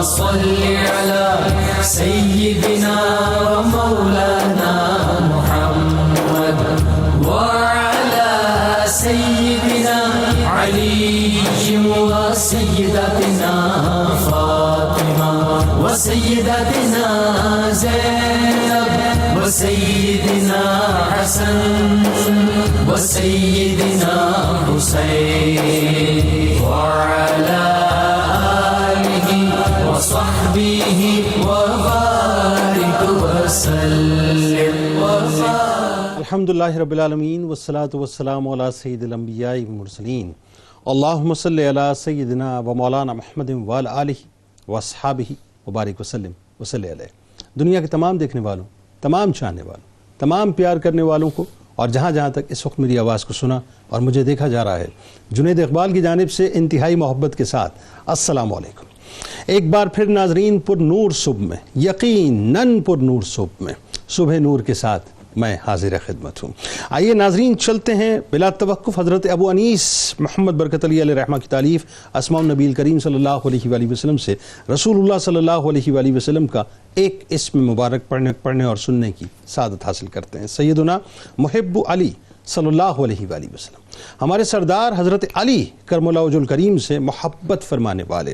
صل على سيدنا ومولانا محمد وعلى سيدنا علي وسيدتنا فاطمة وسيدتنا زينب وسيدنا حسن وسيدنا حسين وعلى آله وصحبه وبارك وسلم الحمدللہ رب العالمین والصلاة والسلام علی سید الانبیاء والمرسلین اللہم صلی علی سیدنا و مولانا محمد وعلی آلہ واصحابہ وبارک وسلم وصلی علیہ۔ دنیا کے تمام دیکھنے والوں، تمام چاہنے والوں، تمام پیار کرنے والوں کو اور جہاں جہاں تک اس وقت میری آواز کو سنا اور مجھے دیکھا جا رہا ہے، جنید اقبال کی جانب سے انتہائی محبت کے ساتھ السلام علیکم۔ ایک بار پھر ناظرین، پر نور صبح میں، یقیناً پر نور صبح میں، صبح نور کے ساتھ میں حاضر خدمت ہوں۔ آئیے ناظرین چلتے ہیں بلا توقف حضرت ابو انیس محمد برکت علی علیہ رحمہ کی تالیف اسماء النبی کریم صلی اللہ علیہ وآلہ وسلم سے رسول اللہ صلی اللہ علیہ وآلہ وسلم کا ایک اسم مبارک پڑھنے اور سننے کی سعادت حاصل کرتے ہیں۔ سیدنا محب علی صلی اللہ علیہ وآلہ وسلم، ہمارے سردار حضرت علی کرم اللہ وجہ الکریم سے محبت فرمانے والے،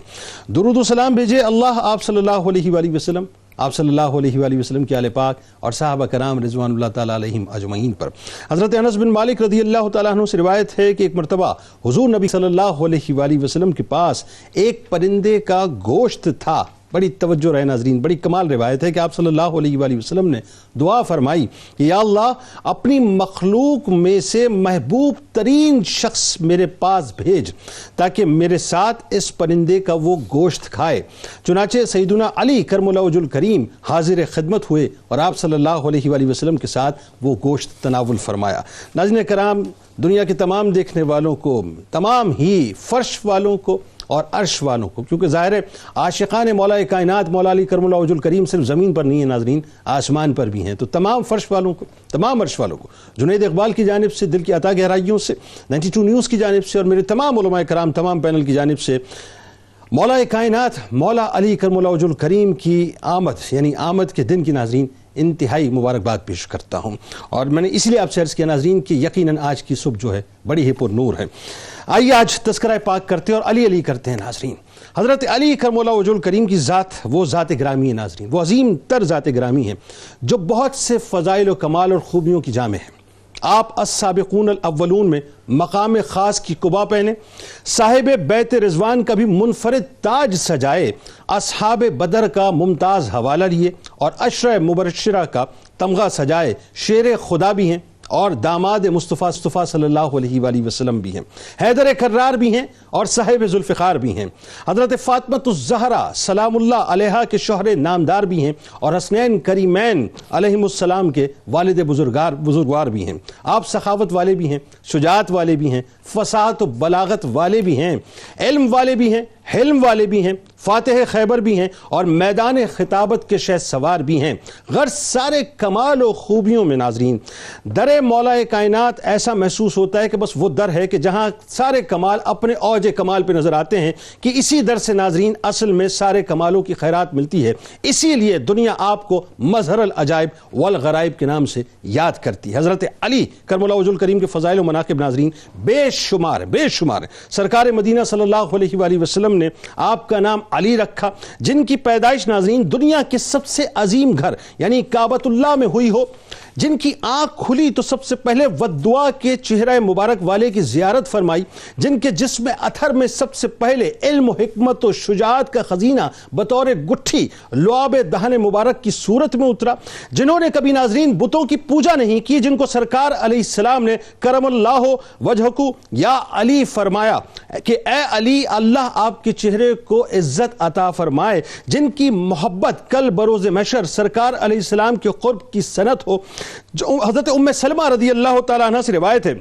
درود و سلام بھیجے اللہ آپ صلی اللہ علیہ وآلہ وسلم، آپ صلی اللہ علیہ وآلہ وسلم کے آل پاک اور صحابہ کرام رضوان اللہ تعالیٰ علیہم اجمعین پر۔ حضرت انس بن مالک رضی اللہ تعالیٰ عنہ سے روایت ہے کہ ایک مرتبہ حضور نبی صلی اللہ علیہ وآلہ وسلم کے پاس ایک پرندے کا گوشت تھا۔ بڑی توجہ رہے ناظرین، بڑی کمال روایت ہے کہ آپ صلی اللہ علیہ وآلہ وسلم نے دعا فرمائی کہ یا اللہ اپنی مخلوق میں سے محبوب ترین شخص میرے پاس بھیج تاکہ میرے ساتھ اس پرندے کا وہ گوشت کھائے۔ چنانچہ سیدنا علی کرم اللہ وجہ الکریم حاضر خدمت ہوئے اور آپ صلی اللہ علیہ وآلہ وسلم کے ساتھ وہ گوشت تناول فرمایا۔ ناظرین کرام، دنیا کے تمام دیکھنے والوں کو، تمام ہی فرش والوں کو اور عرش والوں کو، کیونکہ ظاہر ہے عاشقان مولا کائنات مولا علی کرم اللہ وجہ الکریم صرف زمین پر نہیں ہیں ناظرین، آسمان پر بھی ہیں، تو تمام فرش والوں کو، تمام عرش والوں کو جنید اقبال کی جانب سے، دل کی عطا گہرائیوں سے، 92 نیوز کی جانب سے اور میرے تمام علماء کرام، تمام پینل کی جانب سے مولا کائنات مولا علی کرم اللہ وجہ الکریم کی آمد یعنی آمد کے دن کی ناظرین انتہائی مبارکباد پیش کرتا ہوں۔ اور میں نے اس لیے آپ سے عرض کیا ناظرین کہ یقیناً آج کی صبح جو ہے بڑی ہی پر نور ہے۔ آئیے آج تذکرہ پاک کرتے اور علی علی کرتے ہیں ناظرین۔ حضرت علی کرم اللہ وجہ الکریم کی ذات وہ ذات گرامی ہے ناظرین، وہ عظیم تر ذات گرامی ہے جو بہت سے فضائل و کمال اور خوبیوں کی جامع ہے۔ آپ السابقون الاولون میں مقام خاص کی قبا پہنے، صاحب بیت رضوان کا بھی منفرد تاج سجائے، اصحاب بدر کا ممتاز حوالہ لیے اور عشرہ مبشرہ کا تمغہ سجائے، شیر خدا بھی ہیں اور داماد مصطفیٰ صلی اللہ علیہ وآلہ وسلم بھی ہیں، حیدر کرار بھی ہیں اور صاحب ذوالفقار بھی ہیں، حضرت فاطمۃ الزہرا سلام اللہ علیہا کے شوہر نامدار بھی ہیں اور حسنین کریمین علیہم السلام کے والد بزرگوار بھی ہیں۔ آپ سخاوت والے بھی ہیں، شجاعت والے بھی ہیں، فصاحت و بلاغت والے بھی ہیں، علم والے بھی ہیں، حلم والے بھی ہیں، فاتح خیبر بھی ہیں اور میدان خطابت کے شہ سوار بھی ہیں۔ غرض سارے کمال و خوبیوں میں ناظرین در مولا کائنات ایسا محسوس ہوتا ہے کہ بس وہ در ہے کہ جہاں سارے کمال اپنے اوج کمال پہ نظر آتے ہیں، کہ اسی در سے ناظرین اصل میں سارے کمالوں کی خیرات ملتی ہے۔ اسی لیے دنیا آپ کو مظہر العجائب والغرائب کے نام سے یاد کرتی ہے۔ حضرت علی کرم اللہ وجہ الکریم کے فضائل و مناقب ناظرین بے شمار ہیں۔ سرکار مدینہ صلی اللہ علیہ وآلہ وسلم نے آپ کا نام علی رکھا، جن کی پیدائش ناظرین دنیا کے سب سے عظیم گھر یعنی کعبۃ اللہ میں ہوئی ہو، جن کی آنکھ کھلی تو سب سے پہلے ودعا کے چہرہ مبارک والے کی زیارت فرمائی، جن کے جسم اطہر میں سب سے پہلے علم و حکمت و شجاعت کا خزینہ بطور گٹھی لعاب دہن مبارک کی صورت میں اترا، جنہوں نے کبھی ناظرین بتوں کی پوجا نہیں کی، جن کو سرکار علیہ السلام نے کرم اللہ وجہکو یا علی فرمایا کہ اے علی اللہ آپ کے چہرے کو عزت عطا فرمائے، جن کی محبت کل بروز محشر سرکار علیہ السلام کے قرب کی سنت ہو۔ جو حضرت ام سلمہ رضی اللہ تعالیٰ عنہ سے روایت ہے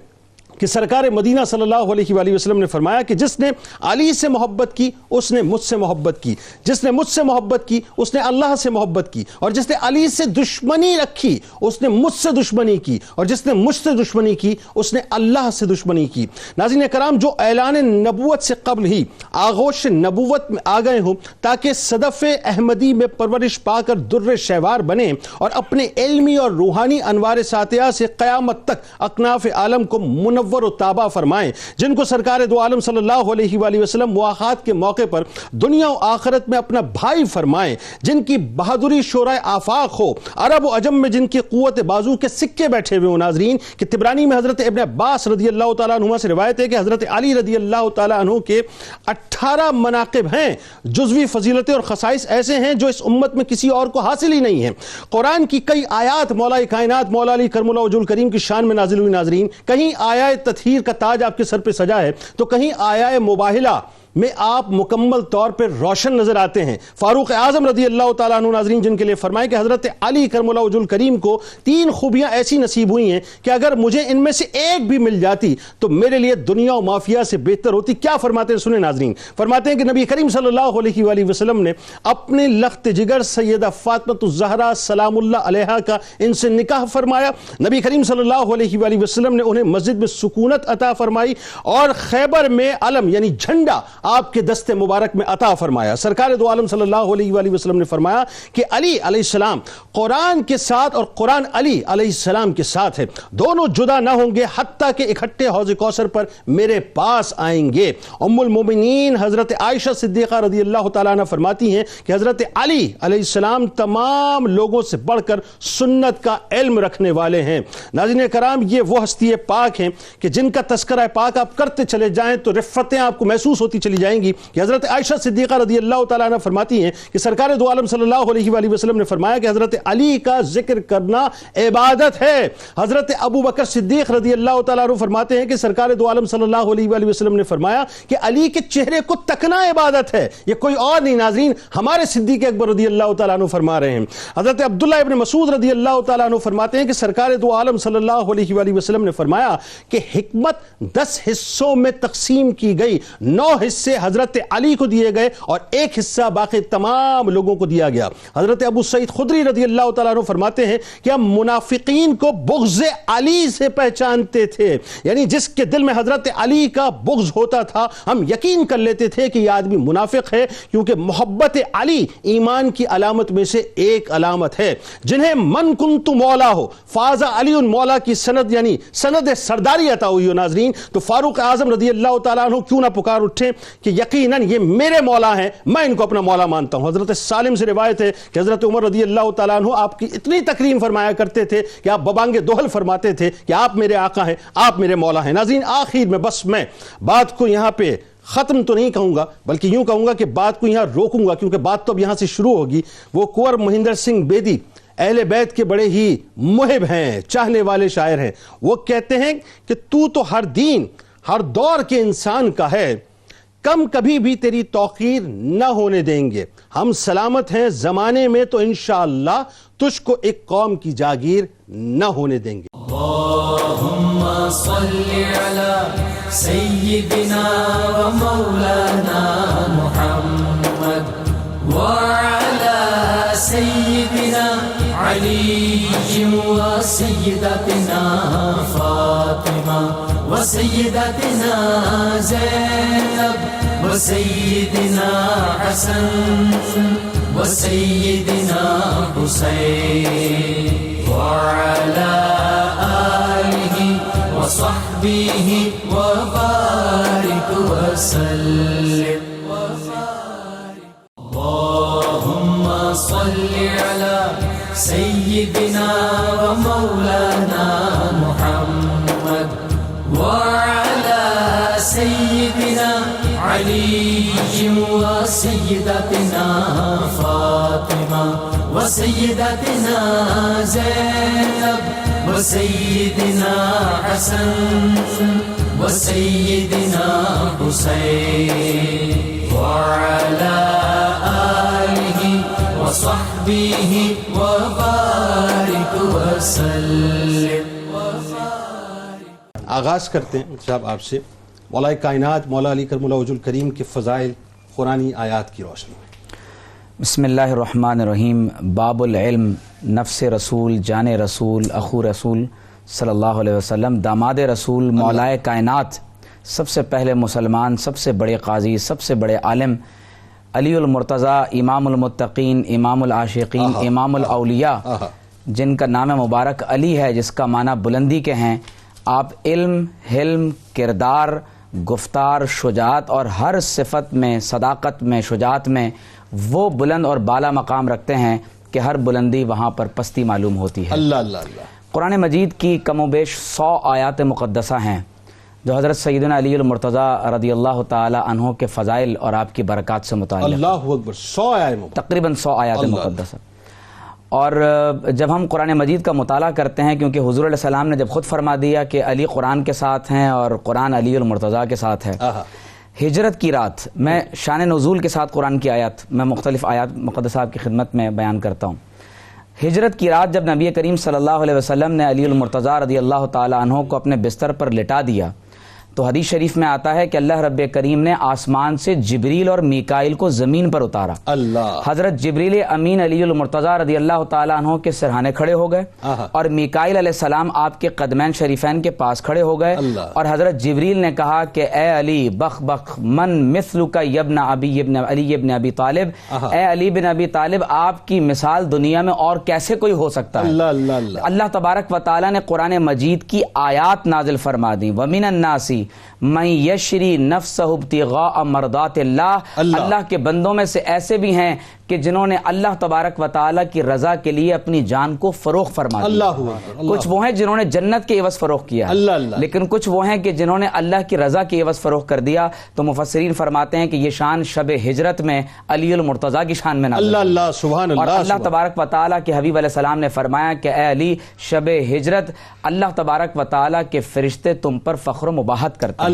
کہ سرکار مدینہ صلی اللہ علیہ وآلہ وسلم نے فرمایا کہ جس نے علی سے محبت کی اس نے مجھ سے محبت کی، جس نے مجھ سے محبت کی اس نے اللہ سے محبت کی، اور جس نے علی سے دشمنی رکھی اس نے مجھ سے دشمنی کی، اور جس نے مجھ سے دشمنی کی اس نے اللہ سے دشمنی کی۔ ناظرین کرام، جو اعلان نبوت سے قبل ہی آغوش نبوت میں آ گئے ہوں تاکہ صدف احمدی میں پرورش پا کر در شہوار بنے اور اپنے علمی اور روحانی انوار ساتیہ سے قیامت تک اکناف عالم کو منور و تابع فرمائیں، جن کو سرکار دو عالم صلی اللہ علیہ وآلہ وسلم مواخات کے موقع پر دنیا و آخرت میں اپنا بھائی فرمائیں، جن کی بہادری شورائے آفاق ہو، عرب و عجم میں جن کی قوت بازو کے سکے بیٹھے ہوئے ہوں۔ ناظرین کہ طبرانی میں حضرت ابن عباس رضی اللہ تعالیٰ عنہ سے روایت ہے کہ حضرت علی رضی اللہ تعالیٰ عنہ کے 18 مناقب ہیں، جزوی فضیلتیں اور خصائص ایسے ہیں جو اس امت میں کسی اور کو حاصل ہی نہیں ہیں۔ قرآن کی کئی آیات مولا کائنات مولا علی کرم اللہ وجہ الکریم کی شان میں نازل ہوئی۔ ناظرین کہیں آیہ تطہیر کا تاج آپ کے سر پہ سجا ہے تو کہیں آیہ مباہلہ میں آپ مکمل طور پر روشن نظر آتے ہیں۔ فاروق اعظم رضی اللہ تعالیٰ عنہ ناظرین جن کے لیے فرمائے کہ حضرت علی کرم اللہ وجہ الکریم کو 3 خوبیاں ایسی نصیب ہوئی ہیں کہ اگر مجھے ان میں سے ایک بھی مل جاتی تو میرے لیے دنیا و مافیا سے بہتر ہوتی۔ کیا فرماتے ہیں سنیں ناظرین، فرماتے ہیں کہ نبی کریم صلی اللہ علیہ وآلہ وسلم نے اپنے لخت جگر سیدہ فاطمہ الزہرا سلام اللہ علیہا کا ان سے نکاح فرمایا۔ نبی کریم صلی اللہ علیہ وآلہ وسلم نے انہیں مسجد میں سکونت عطا فرمائی اور خیبر میں علم یعنی جھنڈا آپ کے دست مبارک میں عطا فرمایا۔ سرکار دو عالم صلی اللہ علیہ وآلہ وسلم نے فرمایا کہ علی علیہ السلام قرآن کے ساتھ اور قرآن علی علیہ السلام کے ساتھ ہے، دونوں جدا نہ ہوں گے حتیٰ کہ اکٹھے حوض کوثر پر میرے پاس آئیں گے۔ ام المومنین حضرت عائشہ صدیقہ رضی اللہ تعالیٰ عنہ فرماتی ہیں کہ حضرت علی علیہ السلام تمام لوگوں سے بڑھ کر سنت کا علم رکھنے والے ہیں۔ ناظرین کرام، یہ وہ ہستی پاک ہیں کہ جن کا تذکرہ پاک آپ کرتے چلے جائیں تو رفتیں آپ کو محسوس ہوتی چلی جائیں گی کہ حضرت عائشہ صدیقہ رضی اللہ تعالیٰ عنہ فرماتی ہیں کہ سرکار دو عالم صلی اللہ علیہ وآلہ وسلم نے فرمایا کہ حضرت علی کا ذکر کرنا عبادت ہے۔ حضرت ابو بکر صدیق رضی اللہ تعالیٰ عنہ فرماتے ہیں کہ سرکار دو عالم صلی اللہ علیہ وآلہ وسلم نے فرمایا کہ علی کے چہرے کو تکنا عبادت ہے، یہ کوئی اور نہیں۔ ناظرین ہمارے صدیق اکبر رضی اللہ تعالیٰ عنہ فرما رہے ہیں۔ حضرت عبداللہ ابن مسعود رضی اللہ تعالیٰ عنہ فرماتے ہیں کہ سرکار دو عالم صلی اللہ علیہ وآلہ وسلم نے فرمایا کہ حکمت 10 حصوں میں تقسیم کی گئی، 9 حصے حضرت علی کو دیے گئے اور 1 حصہ باقی تمام لوگوں کو دیا گیا۔ حضرت ابو سعید خدری رضی اللہ تعالیٰ عنہ فرماتے ہیں کہ ہم منافقین کو بغض علی سے پہچانتے تھے، یعنی جس کے دل میں حضرت علی کا بغض ہوتا تھا ہم یقین کر لیتے تھے کہ یہ آدمی منافق ہے، کیونکہ محبت علی ایمان کی علامت میں سے ایک علامت ہے۔ جنہیں من کنت مولا ہو فاز علی مولا کی سند یعنی سند سرداری عطا ہوئی ہو ناظرین، تو فاروق اعظم رضی اللہ تعالیٰ عنہ کیوں نہ پکار اٹھیں کہ یقیناً یہ میرے مولا ہیں، میں ان کو اپنا مولا مانتا ہوں۔ حضرت سالم سے روایت ہے کہ حضرت عمر رضی اللہ تعالیٰ عنہ آپ کی اتنی تکریم فرمایا کرتے تھے کہ آپ ببانگ دوہل فرماتے تھے کہ آپ میرے آقا ہیں، آپ میرے مولا ہیں۔ ناظرین آخر میں بس میں بات کو یہاں پہ ختم تو نہیں کہوں گا بلکہ یوں کہوں گا کہ بات کو یہاں روکوں گا، کیونکہ بات تو اب یہاں سے شروع ہوگی۔ وہ کنور مہندر سنگھ بیدی اہل بیت کے بڑے ہی محب ہیں، چاہنے والے شاعر ہیں۔ وہ کہتے ہیں کہ تو ہر دین ہر دور کے انسان کا ہے، کم کبھی بھی تیری توقیر نہ ہونے دیں گے، ہم سلامت ہیں زمانے میں تو انشاءاللہ تجھ کو ایک قوم کی جاگیر نہ ہونے دیں گے۔ اللہم صلی علی سیدنا و مولانا محمد وعلی سیدنا علی و سیدتنا فاطمہ و سیدتنا زینب و سیدنا حسن و سیدنا حسین وعلى آله وصحبه وبارك وسلم اللهم صل على سيدنا ومولانا محمد وعلى سيدنا علي وسيدتنا فاطمة وسيدتنا زينب وسيدنا حسن وسيدنا حسين وعلى آله وصحبه وبارك وسلم۔ آغاز کرتے ہیں صاحب آپ سے مولا کائنات مولا علی کرم اللہ وجہ الکریم کے فضائل قرآنی آیات کی روشنی میں۔ بسم اللہ الرحمن الرحیم۔ باب العلم، نفس رسول، جان رسول، اخو رسول صلی اللہ علیہ وسلم، داماد رسول، مولا کائنات، سب سے پہلے مسلمان، سب سے بڑے قاضی، سب سے بڑے عالم، علی المرتضیٰ، امام المتقین، امام العاشقین، امام الاولیاء، جن کا نام مبارک علی ہے، جس کا معنی بلندی کے ہیں۔ آپ علم، حلم، کردار، گفتار، شجاعت اور ہر صفت میں، صداقت میں، شجاعت میں وہ بلند اور بالا مقام رکھتے ہیں کہ ہر بلندی وہاں پر پستی معلوم ہوتی ہے۔ اللہ اللہ اللہ۔ قرآن مجید کی کم و بیش 100 آیات مقدسہ ہیں جو حضرت سیدنا علی المرتضیٰ رضی اللہ تعالی عنہ کے فضائل اور آپ کی برکات سے متعلق، اللہ اکبر، 100 آیات، تقریباً 100 آیات مقدسہ۔ اور جب ہم قرآن مجید کا مطالعہ کرتے ہیں، کیونکہ حضور علیہ السلام نے جب خود فرما دیا کہ علی قرآن کے ساتھ ہیں اور قرآن علی المرتضیٰ کے ساتھ ہے، ہجرت کی رات، میں شان نزول کے ساتھ قرآن کی آیات، میں مختلف آیات مقدسہ آپ کی خدمت میں بیان کرتا ہوں۔ ہجرت کی رات جب نبی کریم صلی اللہ علیہ وسلم نے علی المرتضیٰ رضی اللہ تعالی عنہ کو اپنے بستر پر لٹا دیا تو حدیث شریف میں آتا ہے کہ اللہ رب کریم نے آسمان سے جبریل اور میکائیل کو زمین پر اتارا۔ اللہ، حضرت جبریل امین علی المرتضیٰ رضی اللہ تعالی عنہ کے سرہانے کھڑے ہو گئے اور میکائیل علیہ السلام آپ کے قدمین شریفین کے پاس کھڑے ہو گئے اور حضرت جبریل نے کہا کہ اے علی بخ بخ من مثلک یبن ابی ابن علی ابن ابی طالب، اے علی بن ابی طالب، آپ کی مثال دنیا میں اور کیسے کوئی ہو سکتا ہے؟ اللہ تبارک و تعالی نے قرآن مجید کی آیات نازل فرما دی، ومن الناس من یشری نفسہ ابتغاء مرضات اللہ، اللہ کے بندوں میں سے ایسے بھی ہیں کہ جنہوں نے اللہ تبارک و تعالی کی رضا کے لیے اپنی جان کو فروخت فرما دیا۔ کچھ وہ ہیں جنہوں نے جنت کے عوض فروخت کیا، لیکن کچھ وہ ہیں کہ جنہوں نے اللہ کی رضا کے عوض فروخت کر دیا۔ تو مفسرین فرماتے ہیں کہ یہ شان شب ہجرت میں علی المرتضیٰ کی شان میں نازل ہوئی۔ اور اللہ تبارک و تعالی کے حبیب علیہ السلام نے فرمایا کہ اے علی، شب ہجرت اللہ تبارک و تعالی کے فرشتے تم پر فخر و مباحت کرتے ہیں۔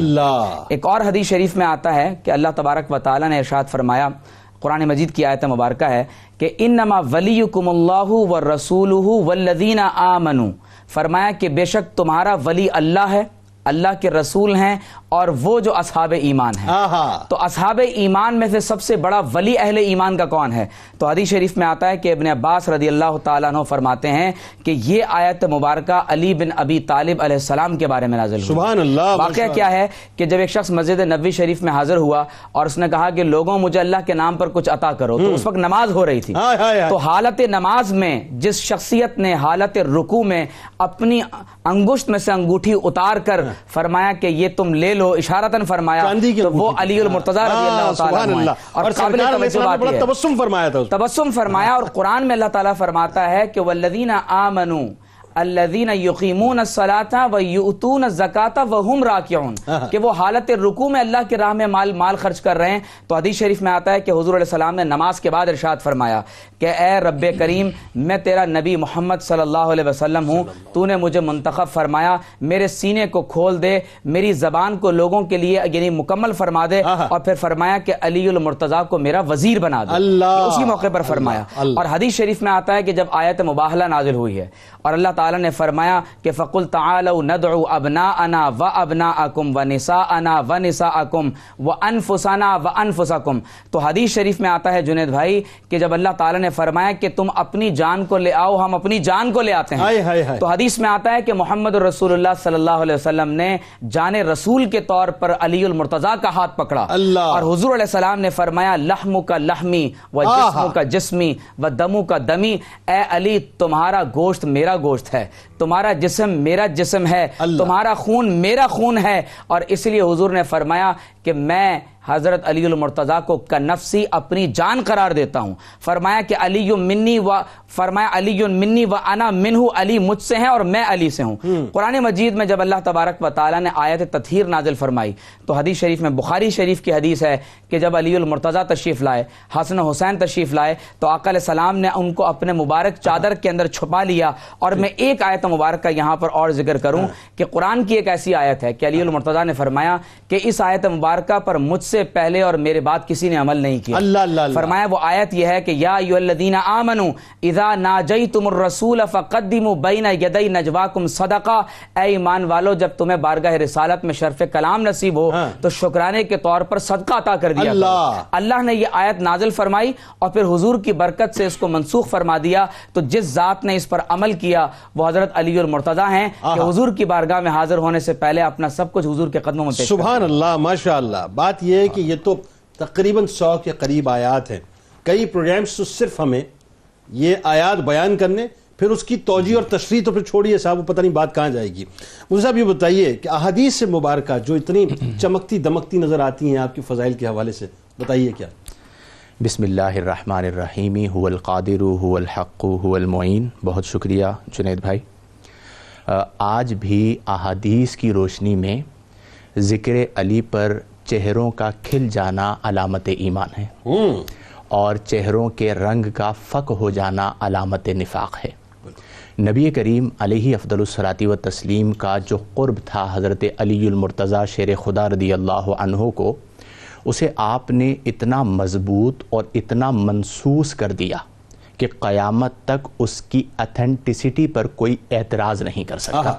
ایک اور حدیث شریف میں آتا ہے کہ اللہ تبارک و تعالی نے ارشاد فرمایا، قرآن مجید کی آیت مبارکہ ہے کہ انما ولیکم اللہ ورسولہ والذین آمنوا، فرمایا کہ بے شک تمہارا ولی اللہ ہے، اللہ کے رسول ہیں اور وہ جو اصحاب ایمان ہیں۔ تو اصحاب ایمان میں سے سب سے بڑا ولی اہل ایمان کا کون ہے؟ تو حدیث شریف میں آتا ہے کہ ابن عباس رضی اللہ تعالیٰ عنہ فرماتے ہیں کہ یہ آیت مبارکہ علی بن ابی طالب علیہ السلام کے بارے میں نازل ہوئی۔ سبحان اللہ۔ واقعہ کیا ہے کہ جب ایک شخص مسجد نبوی شریف میں حاضر ہوا اور اس نے کہا کہ لوگوں مجھے اللہ کے نام پر کچھ عطا کرو، تو اس وقت نماز ہو رہی تھی۔ تو حالت نماز میں جس شخصیت نے حالت رکوع میں اپنی انگشت میں سے انگوٹھی اتار کر فرمایا کہ یہ تم لے لو، اشارتاً فرمایا، تو وہ علی المرتضیٰ رضی اللہ تعالیٰ عنہ اور قابل توجہ بات ہے، تبسم فرمایا۔ اور قرآن میں اللہ تعالیٰ فرماتا ہے کہ والذین آمنوا الذین یقیمون الصلاۃ ویؤتون الزکاۃ وہم راکعون، کہ وہ حالت رکوع میں اللہ کی راہ میں مال خرچ کر رہے ہیں۔ تو حدیث شریف میں آتا ہے کہ حضور علیہ السلام نے نماز کے بعد ارشاد فرمایا کہ اے رب کریم، میں تیرا نبی محمد صلی اللہ علیہ وسلم ہوں، تو نے مجھے منتخب فرمایا، میرے سینے کو کھول دے، میری زبان کو لوگوں کے لیے یعنی مکمل فرما دے، اور پھر فرمایا کہ علی المرتضیٰ کو میرا وزیر بنا دے، اسی موقع پر فرمایا۔ اور حدیث شریف میں آتا ہے کہ جب آیت مباہلہ نازل ہوئی ہے اور اللہ تعالیٰ نے فرمایا کہ فَقُلْ تَعَالَوْا نَدْعُ أَبْنَاءَنَا وَأَبْنَاءَكُمْ وَنِسَاءَنَا وَنِسَاءَكُمْ وَأَنفُسَنَا وَأَنفُسَكُمْ، تو حدیث شریف میں آتا ہے جنید بھائی کہ جب اللہ تعالیٰ نے فرمایا کہ تم اپنی جان کو لے آؤ، ہم اپنی جان کو لے آتے ہیں، تو حدیث میں آتا ہے کہ محمد رسول اللہ صلی اللہ علیہ وسلم نے جان رسول کے طور پر علی المرتضیٰ کا ہاتھ پکڑا اور حضور علیہ السلام نے فرمایا لحمک لحمی و جسمک جسمی و دمک دمی، اے علی تمہارا گوشت میرا گوشت ہے، تمہارا جسم میرا جسم ہے، تمہارا خون میرا خون ہے۔ اور اس لیے حضور نے فرمایا کہ میں حضرت علی المرتضیٰ کو کنفسی اپنی جان قرار دیتا ہوں۔ فرمایا کہ علی منی و انا منہ، علی مجھ سے ہیں اور میں علی سے ہوں۔ قرآن مجید میں جب اللہ تبارک و تعالیٰ نے آیت تطہیر نازل فرمائی تو حدیث شریف میں، بخاری شریف کی حدیث ہے کہ جب علی المرتضیٰ تشریف لائے، حسن و حسین تشریف لائے، تو آقا علیہ السلام نے ان کو اپنے مبارک چادر کے اندر چھپا لیا۔ اور میں ایک آیت مبارکہ یہاں پر اور ذکر کروں کہ قرآن کی ایک ایسی آیت ہے کہ علی المرتضیٰ نے فرمایا کہ اس آیت مبارک مبارکہ پر مجھ سے پہلے اور میرے بعد کسی نے عمل نہیں کیا. اللہ اللہ اللہ. فرمایا وہ آیت یہ ہے کہ یا ایھا الذین آمنوا اذا ناجیتم الرسول فقدموا بین یدی نجواکم صدقہ. اے ایمان والو جب تمہیں بارگاہ رسالت میں شرف کلام نصیب ہو تو شکرانے کے طور پر صدقہ عطا کر دیا. اللہ نے یہ آیت نازل فرمائی اور پھر حضور کی برکت سے اس کو منسوخ فرما دیا. تو جس ذات نے اس پر عمل کیا وہ حضرت علی المرتضیٰ ہیں کہ حضور کی بارگاہ میں حاضر ہونے سے پہلے اپنا سب کچھ حضور کے قدموں میں پیش کرتے ہیں. سبحان اللہ ماشاء اللہ. بات یہ ہے کہ یہ تو تقریباً 100 کے قریب آیات ہیں. کئی پروگرامز تو صرف ہمیں یہ آیات بیان کرنے پھر اس کی توجیہ اور تشریح تو پھر چھوڑیے صاحب، وہ پتہ نہیں بات کہاں جائے گی. مجھے صاحب یہ بتائیے کہ احادیث مبارکہ جو اتنی چمکتی دمکتی نظر آتی ہیں آپ کے فضائل کے حوالے سے، بتائیے کیا. بسم اللہ الرحمن الرحیم. هو القادر هو الحق هو المعین. بہت شکریہ جنید بھائی. آج بھی احادیث کی روشنی میں ذکر علی پر چہروں کا کھل جانا علامت ایمان ہے اور چہروں کے رنگ کا فق ہو جانا علامت نفاق ہے. نبی کریم علیہ افضل الصلاۃ والتسلیم کا جو قرب تھا حضرت علی المرتضیٰ شیر خدا رضی اللہ عنہ کو، اسے آپ نے اتنا مضبوط اور اتنا منسوس کر دیا کہ قیامت تک اس کی اتھینٹسٹی پر کوئی اعتراض نہیں کر سکتا.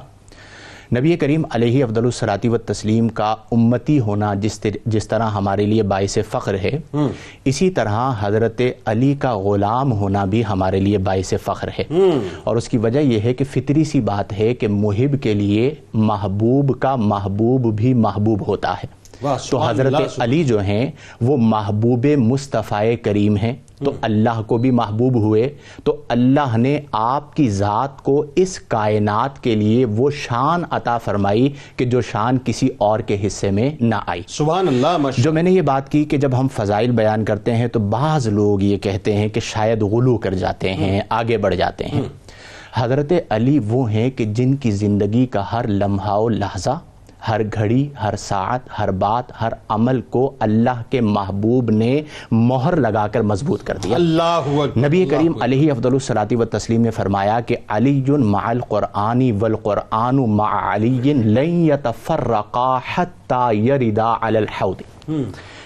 نبی کریم علیہ افضل الصلاۃ والتسلیم کا امتی ہونا جس طرح ہمارے لیے باعث فخر ہے، اسی طرح حضرت علی کا غلام ہونا بھی ہمارے لیے باعث فخر ہے. اور اس کی وجہ یہ ہے کہ فطری سی بات ہے کہ محب کے لیے محبوب کا محبوب بھی محبوب ہوتا ہے. تو حضرت علی جو ہیں وہ محبوب مصطفی کریم ہیں، تو اللہ کو بھی محبوب ہوئے. تو اللہ نے آپ کی ذات کو اس کائنات کے لیے وہ شان عطا فرمائی کہ جو شان کسی اور کے حصے میں نہ آئی. سبحان اللہ. جو میں نے یہ بات کی کہ جب ہم فضائل بیان کرتے ہیں تو بعض لوگ یہ کہتے ہیں کہ شاید غلو کر جاتے ہیں، آگے بڑھ جاتے ہیں. حضرت علی وہ ہیں کہ جن کی زندگی کا ہر لمحہ و لحظہ، ہر گھڑی، ہر ساعت، ہر بات، ہر عمل کو اللہ کے محبوب نے مہر لگا کر مضبوط کر دیا. نبی کریم علیہ افضل الصلاۃ والتسلیم نے فرمایا کہ علی مع القرآن والقرآن مع علی لن یتفرقا حتی یردا علی الحوض.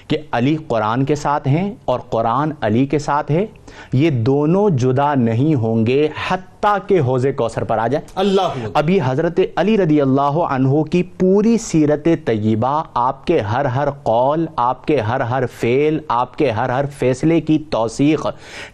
کہ علی قرآن کے ساتھ ہیں اور قرآن علی کے ساتھ ہے، یہ دونوں جدا نہیں ہوں گے حتیٰ کہ حوض کوثر پر آ جائے. اللہ. ابھی حضرت علی رضی اللہ عنہ کی پوری سیرت طیبہ، آپ کے ہر قول، آپ کے ہر فعل، آپ کے ہر فیصلے کی توثیق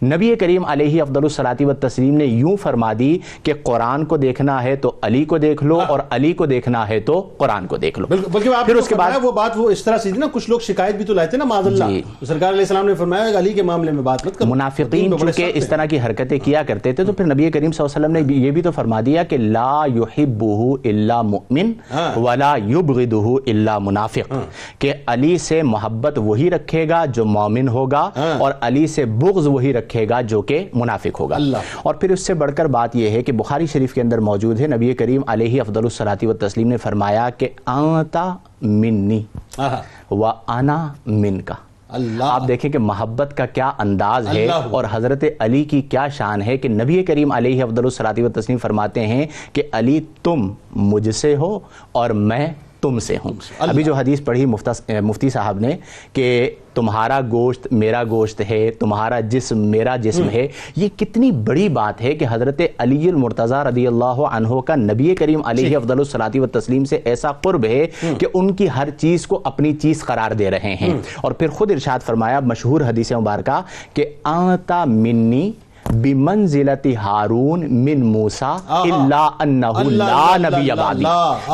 نبی کریم علیہ افضل الصلاۃ والتسلیم نے یوں فرما دی کہ قرآن کو دیکھنا ہے تو علی کو دیکھ لو اور علی کو دیکھنا ہے تو قرآن کو دیکھ لو. بلکہ پھر اس کے بعد وہ بات وہ اس طرح سے نا، کچھ لوگ شکایت بھی تو لائے تھے نا معاذ اللہ. سرکار علیہ السلام نے فرمایا کہ علی کے معاملے میں بات مت کرو. منافقین چونکہ اس طرح کی حرکتیں کیا کرتے تھے تو پھر نبی کریم صلی اللہ علیہ وسلم نے یہ بھی تو فرما دیا کہ لا يحبه الا مؤمن ولا يبغضه الا منافق. کہ علی سے محبت وہی رکھے گا جو مومن ہوگا اور علی سے بغض وہی رکھے گا جو کہ منافق ہوگا. اور پھر اس سے بڑھ کر بات یہ ہے کہ بخاری شریف کے اندر موجود ہے، نبی کریم علیہ افضل الصلاۃ والتسلیم نے فرمایا کہ انت منی وانا منک. آپ دیکھیں کہ محبت کا کیا انداز ہے اور حضرت علی کی کیا شان ہے کہ نبی کریم علیہ افضل الصلاۃ والتسلیم فرماتے ہیں کہ علی تم مجھ سے ہو اور میں تم سے ہوں. ابھی جو حدیث پڑھی مفتی صاحب نے کہ تمہارا گوشت میرا گوشت ہے، تمہارا جسم میرا جسم ہے، یہ کتنی بڑی بات ہے کہ حضرت علی المرتضیٰ رضی اللہ عنہ کا نبی کریم علیہ افضل الصلاۃ والتسلیم سے ایسا قرب ہے کہ ان کی ہر چیز کو اپنی چیز قرار دے رہے ہیں. اور پھر خود ارشاد فرمایا مشہور حدیث مبارکہ کہ انت منی بمنزلت ہارون من موسیٰ الا انہ لا نبی بعدی.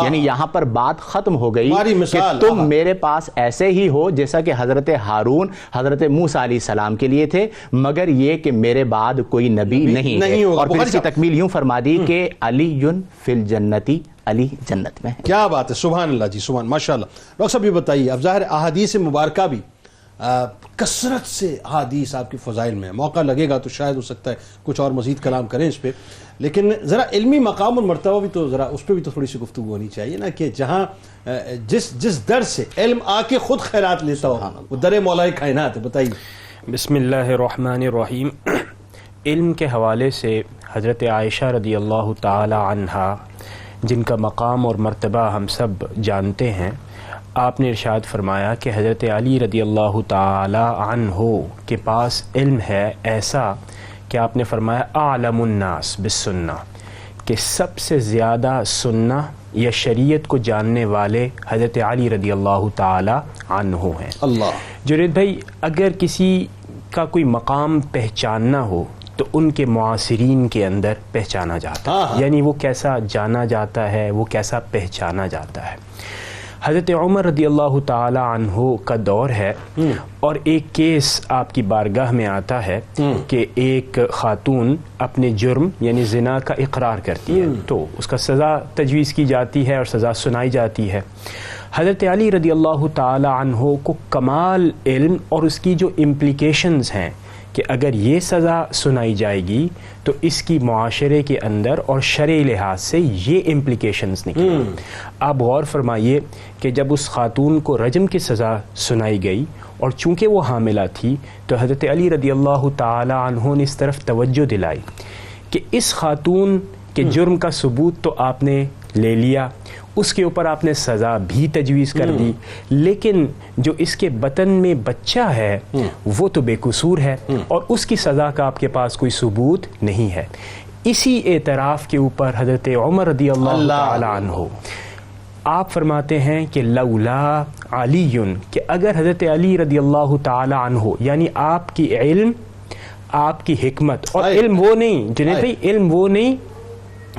یعنی یہاں پر بات ختم ہو گئی کہ تم میرے پاس ایسے ہی ہو جیسا کہ حضرت ہارون حضرت موسیٰ علیہ السلام کے لیے تھے، مگر یہ کہ میرے بعد کوئی نبی نہیں ہے. اور پھر اس کی تکمیل یوں فرما دی کہ علی فی الجنتی، علی جنت میں. کیا بات ہے، سبحان اللہ جی، سبحان ماشاءاللہ. ڈاکٹر صاحب یہ بتائیے، اب ظاہر احادیث مبارکہ بھی کثرت سے حدیث آپ کے فضائل میں، موقع لگے گا تو شاید ہو سکتا ہے کچھ اور مزید کلام کریں اس پہ، لیکن ذرا علمی مقام اور مرتبہ بھی تو ذرا اس پہ بھی تو تھوڑی سی گفتگو ہونی چاہیے نا، کہ جہاں جس در سے علم آ کے خود خیرات لیتا ہو وہ در مولا کائنات ہے. بتائیے. بسم اللہ الرحمن الرحیم. علم کے حوالے سے حضرت عائشہ رضی اللہ تعالی عنہا، جن کا مقام اور مرتبہ ہم سب جانتے ہیں، آپ نے ارشاد فرمایا کہ حضرت علی رضی اللہ تعالی عنہ کے پاس علم ہے ایسا کہ آپ نے فرمایا اعلم الناس بالسنہ، کہ سب سے زیادہ سنہ یا شریعت کو جاننے والے حضرت علی رضی اللہ تعالی عنہ ہیں. اللہ. جنید بھائی، اگر کسی کا کوئی مقام پہچاننا ہو تو ان کے معاصرین کے اندر پہچانا جاتا ہے، یعنی وہ کیسا جانا جاتا ہے، وہ کیسا پہچانا جاتا ہے. حضرت عمر رضی اللہ تعالی عنہ کا دور ہے اور ایک کیس آپ کی بارگاہ میں آتا ہے کہ ایک خاتون اپنے جرم یعنی زنا کا اقرار کرتی ہے، تو اس کا سزا تجویز کی جاتی ہے اور سزا سنائی جاتی ہے. حضرت علی رضی اللہ تعالی عنہ کو کمال علم اور اس کی جو امپلیکیشنز ہیں کہ اگر یہ سزا سنائی جائے گی تو اس کی معاشرے کے اندر اور شرعی لحاظ سے یہ امپلیکیشنز نکلیں. آپ غور فرمائیے کہ جب اس خاتون کو رجم کی سزا سنائی گئی اور چونکہ وہ حاملہ تھی تو حضرت علی رضی اللہ تعالی عنہ نے اس طرف توجہ دلائی کہ اس خاتون کے جرم کا ثبوت تو آپ نے لے لیا، اس کے اوپر آپ نے سزا بھی تجویز کر دی، لیکن جو اس کے بطن میں بچہ ہے وہ تو بے قصور ہے اور اس کی سزا کا آپ کے پاس کوئی ثبوت نہیں ہے. اسی اعتراف کے اوپر حضرت عمر رضی اللہ تعالی عنہ آپ فرماتے ہیں کہ لولا علی، کہ اگر حضرت علی رضی اللہ تعالی عنہ یعنی آپ کی علم، آپ کی حکمت، اور علم وہ نہیں جنہیں بھائی، علم وہ نہیں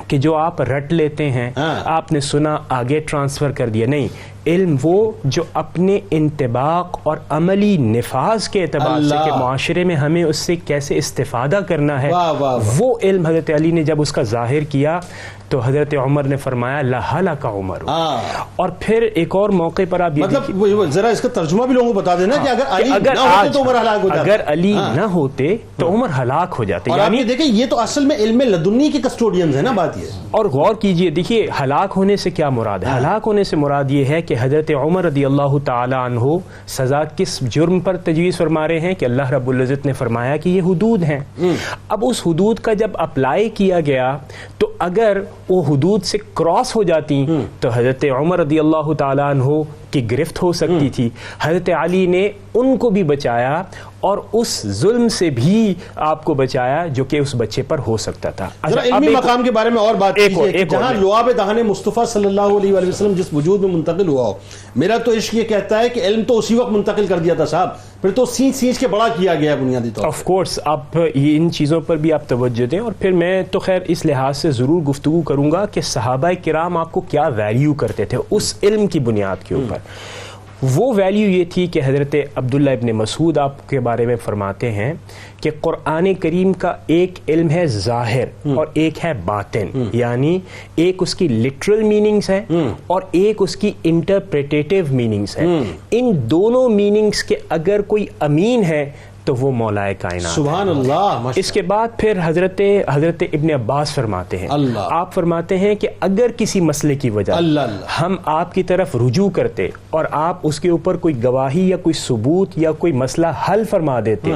کہ جو آپ رٹ لیتے ہیں، آپ نے سنا آگے ٹرانسفر کر دیا، نہیں، علم وہ جو اپنے انطباق اور عملی نفاذ کے اعتبار سے کہ معاشرے میں ہمیں اس سے کیسے استفادہ کرنا ہے، وہ علم حضرت علی نے جب اس کا ظاہر کیا تو حضرت عمر نے فرمایا لہلک عمر. اور پھر ایک اور موقع پر آپ مطلب ذرا اس کا ترجمہ بھی لوگوں کو بتا دینا کہ اگر علی نہ ہوتے تو عمر ہلاک ہو جاتے. یعنی دیکھیں یہ تو اصل میں علم لدنی کے کسٹوڈینز ہیں نا، بات یہ. اور غور کیجئے، دیکھیے ہلاک ہونے سے کیا مراد ہے؟ ہلاک ہونے سے مراد یہ ہے کہ حضرت عمر رضی اللہ تعالی عنہ سزا کس جرم پر تجویز فرما رہے ہیں کہ اللہ رب العزت نے فرمایا کہ یہ حدود ہیں. اب اس حدود کا جب اپلائی کیا گیا تو اگر وہ حدود سے کراس ہو جاتی تو حضرت عمر رضی اللہ تعالی عنہ کی گرفت ہو سکتی تھی. حضرت علی نے ان کو بھی بچایا اور اس ظلم سے بھی آپ کو بچایا جو کہ اس بچے پر ہو سکتا تھا. علمی مقام کے بارے میں اور بات کیجئے، جہاں لعاب دہن مصطفیٰ صلی اللہ علیہ وآلہ وسلم جس وجود میں منتقل ہوا ہو، میرا تو عشق یہ کہتا ہے کہ علم تو اسی وقت منتقل کر دیا تھا صاحب، پھر تو سینچ کے بڑا کیا گیا بنیادی طور پر. آف کورس آپ ان چیزوں پر بھی آپ توجہ دیں. اور پھر میں تو خیر اس لحاظ سے ضرور گفتگو کروں گا کہ صحابہ کرام آپ کو کیا ویلیو کرتے تھے اس علم کی بنیاد کے اوپر. وہ ویلیو یہ تھی کہ حضرت عبداللہ ابن مسعود آپ کے بارے میں فرماتے ہیں کہ قرآن کریم کا ایک علم ہے ظاہر اور ایک ہے باطن، یعنی ایک اس کی لٹرل میننگز ہیں اور ایک اس کی انٹرپریٹیو میننگز ہیں. ان دونوں میننگز کے اگر کوئی امین ہے تو وہ مولا کائنات. سبحان اللہ. اس کے بعد پھر حضرت ابن عباس فرماتے ہیں، آپ فرماتے ہیں کہ اگر کسی مسئلے کی وجہ ہم آپ کی طرف رجوع کرتے اور آپ اس کے اوپر کوئی گواہی یا کوئی ثبوت یا کوئی مسئلہ حل فرما دیتے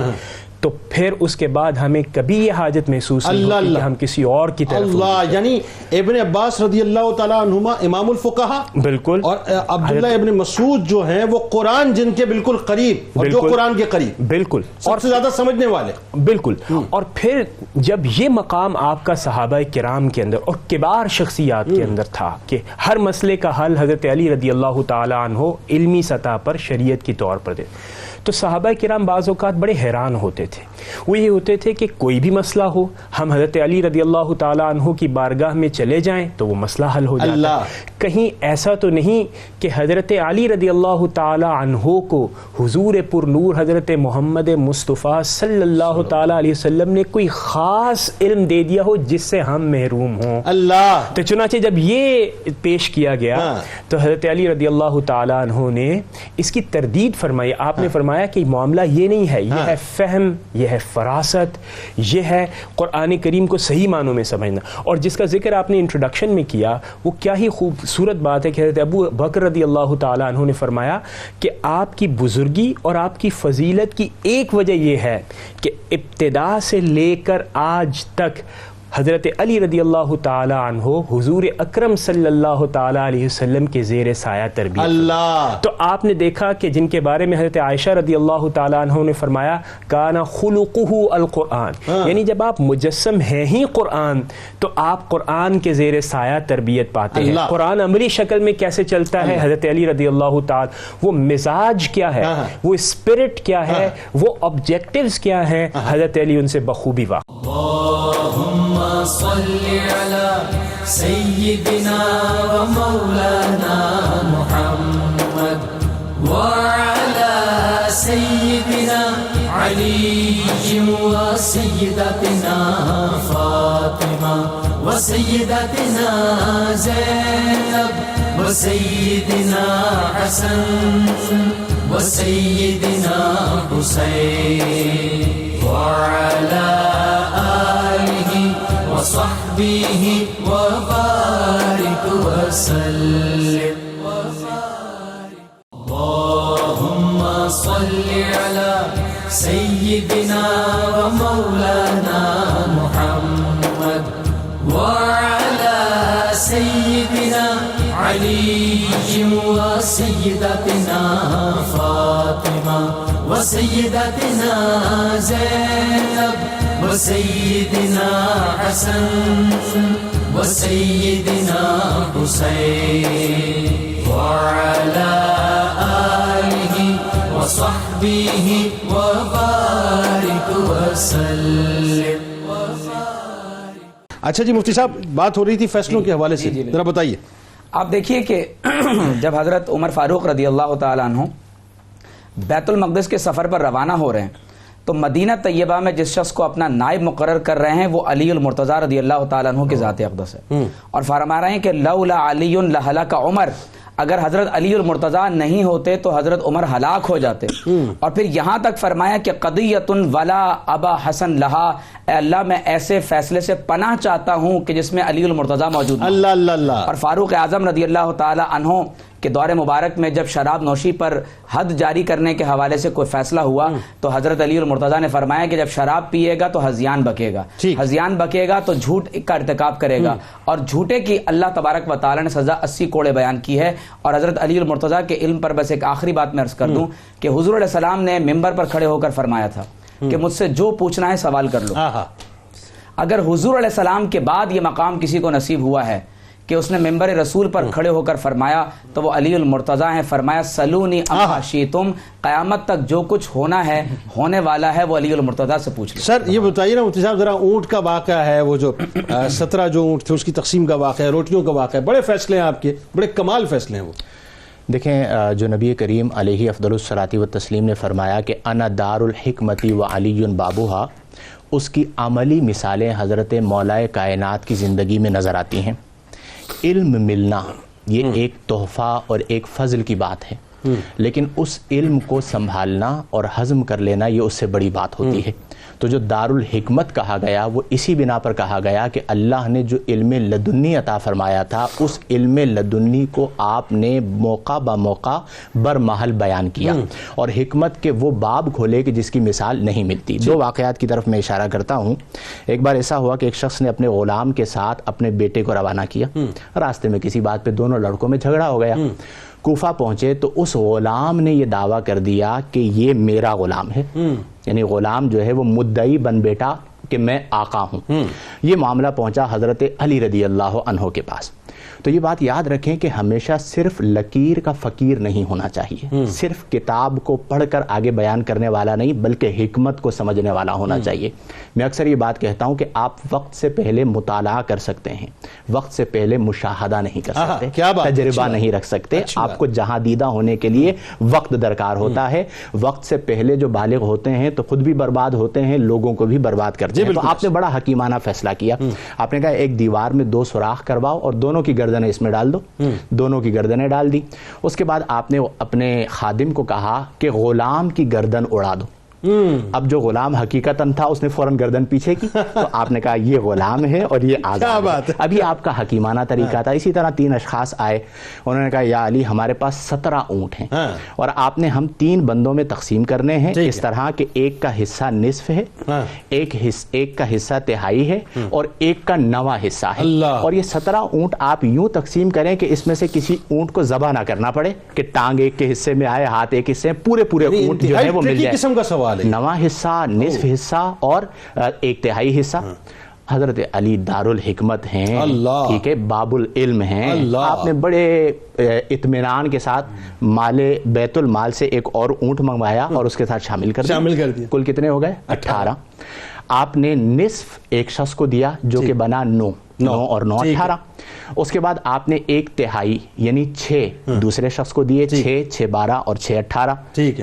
تو پھر اس کے بعد ہمیں کبھی یہ حاجت محسوس نہیں ہوتی کہ ہم کسی اور کی طرف. یعنی ابن عباس رضی اللہ تعالیٰ عنہما امام الفقہا، بالکل، اور عبداللہ ابن مسعود جو ہیں وہ قرآن جن کے بالکل قریب اور جو قرآن کے قریب بالکل سب سے زیادہ سمجھنے والے. بالکل. اور پھر جب یہ مقام آپ کا صحابہ کرام کے اندر اور کبار شخصیات کے اندر تھا کہ ہر مسئلے کا حل حضرت علی رضی اللہ تعالی عنہ علمی سطح پر شریعت کی طور پر دے، تو صحابہ کرام بعض اوقات بڑے حیران ہوتے تھے. وہ یہ ہوتے تھے کہ کوئی بھی مسئلہ ہو ہم حضرت علی رضی اللہ تعالی عنہ کی بارگاہ میں چلے جائیں تو وہ مسئلہ حل ہو جاتا ہے. کہیں ایسا تو نہیں کہ حضرت علی رضی اللہ تعالی عنہ کو حضور پر نور حضرت محمد مصطفیٰ صلی اللہ تعالی علیہ وسلم نے کوئی خاص علم دے دیا ہو جس سے ہم محروم ہوں. تو چنانچہ جب یہ پیش کیا گیا تو حضرت علی رضی اللہ تعالی عنہ نے اس کی تردید فرمائی. آپ نے فرمایا کہ معاملہ یہ نہیں ہے، یہ ہے فہم، یہ ہے فراست، یہ ہے قرآن کریم کو صحیح معنوں میں سمجھنا. اور جس کا ذکر آپ نے انٹروڈکشن میں کیا وہ کیا ہی خوبصورت بات ہے کہ حضرت ابو بکر رضی اللہ تعالی عنہ نے فرمایا کہ آپ کی بزرگی اور آپ کی فضیلت کی ایک وجہ یہ ہے کہ ابتدا سے لے کر آج تک حضرت علی رضی اللہ تعالی عنہ حضور اکرم صلی اللہ تعالی علیہ وسلم کے زیر سایہ تربیت. اللہ. تو آپ نے دیکھا کہ جن کے بارے میں حضرت عائشہ رضی اللہ تعالی عنہ نے فرمایا کانا خلقہ القرآن، یعنی جب آپ مجسم ہیں ہی قرآن تو آپ قرآن کے زیر سایہ تربیت پاتے ہیں. قرآن عملی شکل میں کیسے چلتا ہے، حضرت علی رضی اللہ تعالی، وہ مزاج کیا ہے، وہ اسپرٹ کیا ہے، وہ آبجیکٹیوز کیا ہیں، حضرت علی ان سے بخوبی واقف. اللهم صل على سيدنا ومولانا محمد وعلى سيدنا علي وسيدتنا فاطمة وسيدتنا زينب وسيدنا حسن وسيدنا حسين وعلى آله وصحبه وبارك وسلم. اللهم صل على سيدنا ومولانا محمد وعلى سيدنا علي وسيدتنا فاطمة وسيدتنا زينب وسيدنا حسن وسيدنا حسين وعلى آله وصحبه وبارك وسلم. اچھا جی مفتی صاحب، بات ہو رہی تھی فیصلوں کے حوالے سے، ذرا بتائیے. آپ دیکھیے کہ جب حضرت عمر فاروق رضی اللہ تعالیٰ عنہ بیت المقدس کے سفر پر روانہ ہو رہے ہیں تو مدینہ طیبہ میں جس شخص کو اپنا نائب مقرر کر رہے ہیں وہ علی المرتضیٰ رضی اللہ تعالیٰ عنہ کی ذات اقدس ہے، اور فرما رہے ہیں کہ لولا علی لہلک عمر، اگر حضرت علی المرتضیٰ نہیں ہوتے تو حضرت عمر ہلاک ہو جاتے. اور پھر یہاں تک فرمایا کہ قضیۃ ولا ابا حسن لہا، اے اللہ میں ایسے فیصلے سے پناہ چاہتا ہوں کہ جس میں علی المرتضیٰ موجود. اللہ اللہ اللہ. اور فاروق اعظم رضی اللہ تعالی عنہ کہ دور مبارک میں جب شراب نوشی پر حد جاری کرنے کے حوالے سے کوئی فیصلہ ہوا تو حضرت علی المرتضیٰ نے فرمایا کہ جب شراب پیے گا تو ہذیان بکے گا، ہذیان بکے گا تو جھوٹ کا ارتکاب کرے گا، اور جھوٹے کی اللہ تبارک و تعالی نے سزا 80 کوڑے بیان کی ہے. اور حضرت علی المرتضیٰ کے علم پر بس ایک آخری بات میں عرض کر دوں کہ حضور علیہ السلام نے ممبر پر کھڑے ہو کر فرمایا تھا کہ مجھ سے جو پوچھنا ہے سوال کر لو. اگر حضور علیہ السلام کے بعد یہ مقام کسی کو نصیب ہوا ہے کہ اس نے ممبر رسول پر کھڑے ہو کر فرمایا تو وہ علی المرتضیٰ ہیں. فرمایا سلونی اما شئتم، قیامت تک جو کچھ ہونا ہے ہونے والا ہے وہ علی المرتضیٰ سے پوچھ لیں. سر یہ بتائیے نا مفتی صاحب ذرا، اونٹ کا واقعہ ہے، وہ جو 17 جو اونٹ تھے اس کی تقسیم کا واقعہ ہے، روٹیوں کا واقعہ ہے، بڑے فیصلے ہیں آپ کے، بڑے کمال فیصلے ہیں وہ. دیکھیں جو نبی کریم علیہ افضل الصلاۃ والتسلیم نے فرمایا کہ انا دار الحکمتی و علی بابوہا، اس کی عملی مثالیں حضرت مولا کائنات کی زندگی میں نظر آتی ہیں. علم ملنا یہ ایک تحفہ اور ایک فضل کی بات ہے، لیکن اس علم کو سنبھالنا اور ہضم کر لینا یہ اس سے بڑی بات ہوتی ہے. تو جو دار الحکمت کہا گیا وہ اسی بنا پر کہا گیا کہ اللہ نے جو علم لدنی عطا فرمایا تھا اس علم لدنی کو آپ نے موقع با موقع برمحل بیان کیا اور حکمت کے وہ باب کھولے کہ جس کی مثال نہیں ملتی. دو واقعات کی طرف میں اشارہ کرتا ہوں. ایک بار ایسا ہوا کہ ایک شخص نے اپنے غلام کے ساتھ اپنے بیٹے کو روانہ کیا، راستے میں کسی بات پہ دونوں لڑکوں میں جھگڑا ہو گیا. کوفہ پہنچے تو اس غلام نے یہ دعویٰ کر دیا کہ یہ میرا غلام ہے، یعنی غلام جو ہے وہ مدعی بن بیٹا کہ میں آقا ہوں. یہ معاملہ پہنچا حضرت علی رضی اللہ عنہ کے پاس. تو یہ بات یاد رکھیں کہ ہمیشہ صرف لکیر کا فقیر نہیں ہونا چاہیے، صرف کتاب کو پڑھ کر آگے بیان کرنے والا نہیں بلکہ حکمت کو سمجھنے والا ہونا چاہیے. میں اکثر یہ بات کہتا ہوں کہ آپ وقت سے پہلے مطالعہ کر سکتے ہیں، وقت سے پہلے مشاہدہ نہیں کر سکتے، تجربہ نہیں رکھ سکتے. آپ کو جہاں دیدہ ہونے کے لیے وقت درکار ہوتا ہے. وقت سے پہلے جو بالغ ہوتے ہیں تو خود بھی برباد ہوتے ہیں، لوگوں کو بھی برباد کرتے ہیں. تو آپ نے بڑا حکیمانہ فیصلہ کیا. آپ نے کہا ایک دیوار میں 2 سوراخ کرواؤ اور دونوں کی گردنیں اس میں ڈال دو. دونوں کی گردنیں ڈال دی. اس کے بعد آپ نے اپنے خادم کو کہا کہ غلام کی گردن اڑا دو. اب جو غلام حقیقتاً تھا اس نے فوراً گردن پیچھے کی، تو آپ نے کہا یہ غلام ہے اور یہ آزاد ہے. ابھی آپ کا حکیمانہ طریقہ تھا. اسی طرح 3 اشخاص آئے، انہوں نے کہا یا علی ہمارے پاس 17 اونٹ ہیں اور آپ نے ہم 3 بندوں میں تقسیم کرنے ہیں اس طرح کہ ایک کا حصہ نصف ہے، ایک کا حصہ تہائی ہے اور ایک کا 9واں حصہ ہے. اور یہ 17 اونٹ آپ یوں تقسیم کریں کہ اس میں سے کسی اونٹ کو ذبح نہ کرنا پڑے کہ ٹانگ ایک کے حصے میں آئے، ہاتھ ایک حصے میں، پورے اونٹ جو ہے وہ مل جائے. 9واں حصہ، نصف حصہ اور 1/3 حصہ. حضرت علی دارالحکمت ہیں، ٹھیک ہے، باب العلم ہیں. آپ نے بڑے اطمینان کے ساتھ مال بیت المال سے ایک اور اونٹ منگوایا اور اس کے ساتھ شامل کر دیا. کل کتنے ہو گئے؟ 18. آپ نے نصف ایک شخص کو دیا جو کہ بنا 9 اور 9 18. اس کے بعد آپ نے 1/3 یعنی 6 دوسرے شخص کو دیے، 6 12 اور 6 18.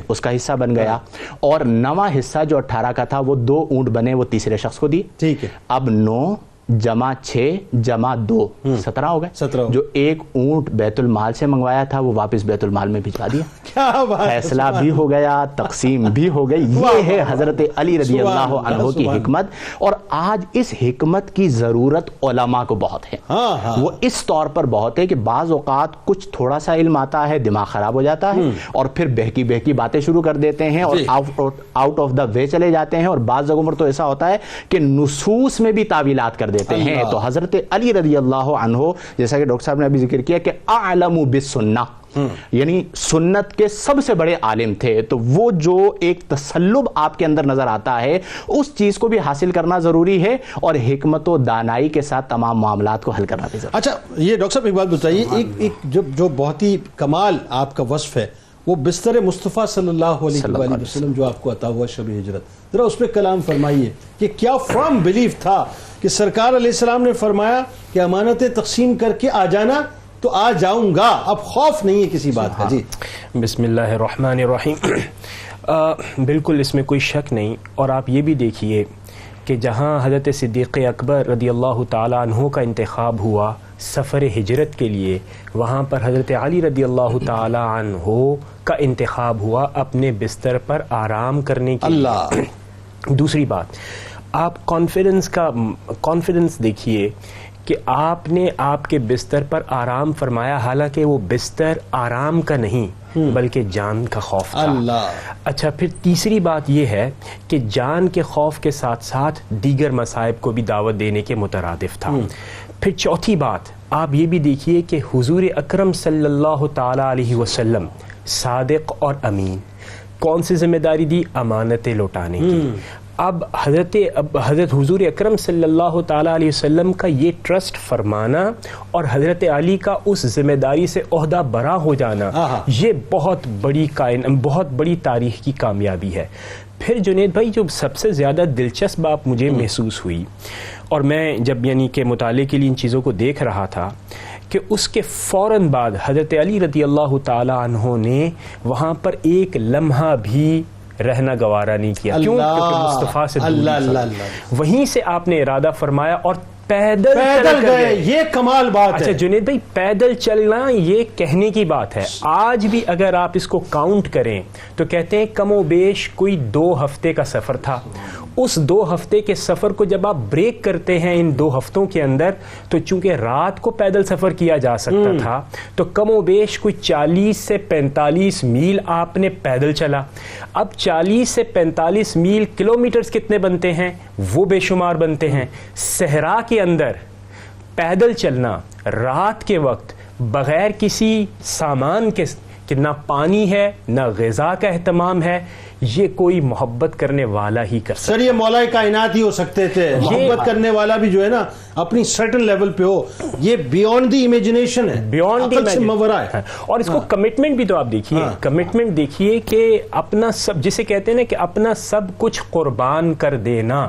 اس کا حصہ بن گیا. اور 9واں حصہ جو 18 کا تھا وہ 2 اونٹ بنے، وہ تیسرے شخص کو دیے. اب 9 جمع 6 جمع 2 17 ہو گئے. جو ایک اونٹ بیت المال سے منگوایا تھا وہ واپس بیت المال میں بھجوا دیا. فیصلہ بھی ہو گیا، تقسیم بھی ہو گئی. یہ ہے حضرت علی رضی اللہ عنہ کی حکمت. اور آج اس حکمت کی ضرورت علماء کو بہت ہے. وہ اس طور پر بہت ہے کہ بعض اوقات کچھ تھوڑا سا علم آتا ہے، دماغ خراب ہو جاتا ہے اور پھر بہکی باتیں شروع کر دیتے ہیں اور آؤٹ آف دا وے چلے جاتے ہیں. اور بعض جگہوں پر تو ایسا ہوتا ہے کہ نصوص میں بھی تعویلات کر دیتے ہیں. تو حضرت علی رضی اللہ عنہ، جیسا کہ ڈاکٹر صاحب نے ابھی ذکر کیا کہ اعلم بالسنہ، یعنی سنت کے سب سے بڑے عالم تھے. تو وہ جو ایک تسلب آپ کے اندر نظر آتا ہے اس چیز کو بھی حاصل کرنا ضروری ہے اور حکمت و دانائی کے ساتھ تمام معاملات کو حل کرنا بھی ضروری ہے. اچھا یہ ڈاکٹر صاحب ایک بات بتائیے، ایک جو بہت ہی کمال آپ کا وصف ہے وہ بستر مصطفیٰ صلی اللہ علیہ وآلہ وسلم جو آپ کو عطا ہوا شب ہجرت، ذرا اس پہ کلام فرمائیے کہ کیا فرم بلیف تھا کہ سرکار علیہ السلام نے فرمایا کہ امانتیں تقسیم کر کے آ جانا تو آ جاؤں گا، اب خوف نہیں ہے کسی بات کا. جی بسم اللہ الرحمن الرحیم. بالکل اس میں کوئی شک نہیں. اور آپ یہ بھی دیکھیے کہ جہاں حضرت صدیق اکبر رضی اللہ تعالیٰ عنہ کا انتخاب ہوا سفر ہجرت کے لیے، وہاں پر حضرت علی رضی اللہ تعالیٰ عنہ کا انتخاب ہوا اپنے بستر پر آرام کرنے کے لیے. دوسری بات، آپ کانفیڈنس دیکھیے کہ آپ نے آپ کے بستر پر آرام فرمایا، حالانکہ وہ بستر آرام کا نہیں بلکہ جان کا خوف تھا. اچھا، پھر تیسری بات یہ ہے کہ جان کے خوف کے ساتھ ساتھ دیگر مصائب کو بھی دعوت دینے کے مترادف تھا. پھر چوتھی بات آپ یہ بھی دیکھیے کہ حضور اکرم صلی اللہ تعالیٰ علیہ وسلم صادق اور امین، کون سی ذمہ داری دی؟ امانتیں لوٹانے کی. اب حضرت حضور اکرم صلی اللہ تعالیٰ علیہ وسلم کا یہ ٹرسٹ فرمانا اور حضرت علی کا اس ذمہ داری سے عہدہ برا ہو جانا، یہ بہت بڑی تاریخ کی کامیابی ہے. پھر جنید بھائی جو سب سے زیادہ دلچسپ بات مجھے محسوس ہوئی، اور میں جب یعنی کہ مطالعے کے لیے ان چیزوں کو دیکھ رہا تھا، کہ اس کے فوراً بعد حضرت علی رضی اللہ تعالیٰ عنہ نے وہاں پر ایک لمحہ بھی رہنا گوارا نہیں کیا. کیوں؟ کیونکہ مصطفیٰ سے وہیں سے آپ نے ارادہ فرمایا اور پیدل گئے. یہ کمال بات ہے. اچھا جنید بھائی، پیدل چلنا یہ کہنے کی بات ہے. آج بھی اگر آپ اس کو کاؤنٹ کریں تو کہتے ہیں کم و بیش کوئی 2 ہفتے کا سفر تھا. اس 2 ہفتے کے سفر کو جب آپ بریک کرتے ہیں ان 2 ہفتوں کے اندر، تو چونکہ رات کو پیدل سفر کیا جا سکتا تھا تو کم و بیش کوئی 40 سے 45 میل آپ نے پیدل چلا. اب 40 سے 45 میل کلومیٹرز کتنے بنتے ہیں؟ وہ بے شمار بنتے ہیں. صحرا کے اندر پیدل چلنا رات کے وقت بغیر کسی سامان کے، کہ نہ پانی ہے نہ غذا کا اہتمام ہے، یہ کوئی محبت کرنے والا ہی کر سکتا ہے. سر یہ مولا کائنات ہی ہو سکتے تھے. محبت کرنے والا بھی جو ہے نا اپنی سرٹن لیول پہ ہو. یہ بیونڈ دی امیجنیشن ہے، بیونڈ دی ماورا ہے. اور اس کو کمٹمنٹ بھی تو آپ دیکھیے، کمٹمنٹ دیکھیے کہ اپنا سب، جسے کہتے ہیں نا کہ اپنا سب کچھ قربان کر دینا،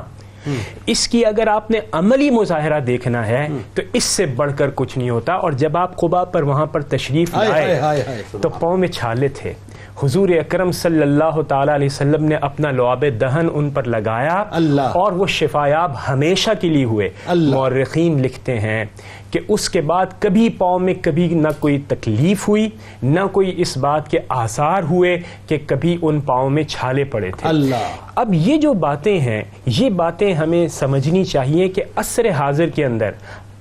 اس کی اگر آپ نے عملی مظاہرہ دیکھنا ہے تو اس سے بڑھ کر کچھ نہیں ہوتا. اور جب آپ قباء پر وہاں پر تشریف لائے تو پاؤں میں چھالے تھے، حضور اکرم صلی اللہ تعالیٰ علیہ وسلم نے اپنا لعاب دہن ان پر لگایا اور وہ شفایاب ہمیشہ کے لیے ہوئے. مورخین لکھتے ہیں کہ اس کے بعد کبھی پاؤں میں کبھی نہ کوئی تکلیف ہوئی، نہ کوئی اس بات کے آثار ہوئے کہ کبھی ان پاؤں میں چھالے پڑے تھے. اب یہ جو باتیں ہیں، یہ باتیں ہمیں سمجھنی چاہیے کہ عصر حاضر کے اندر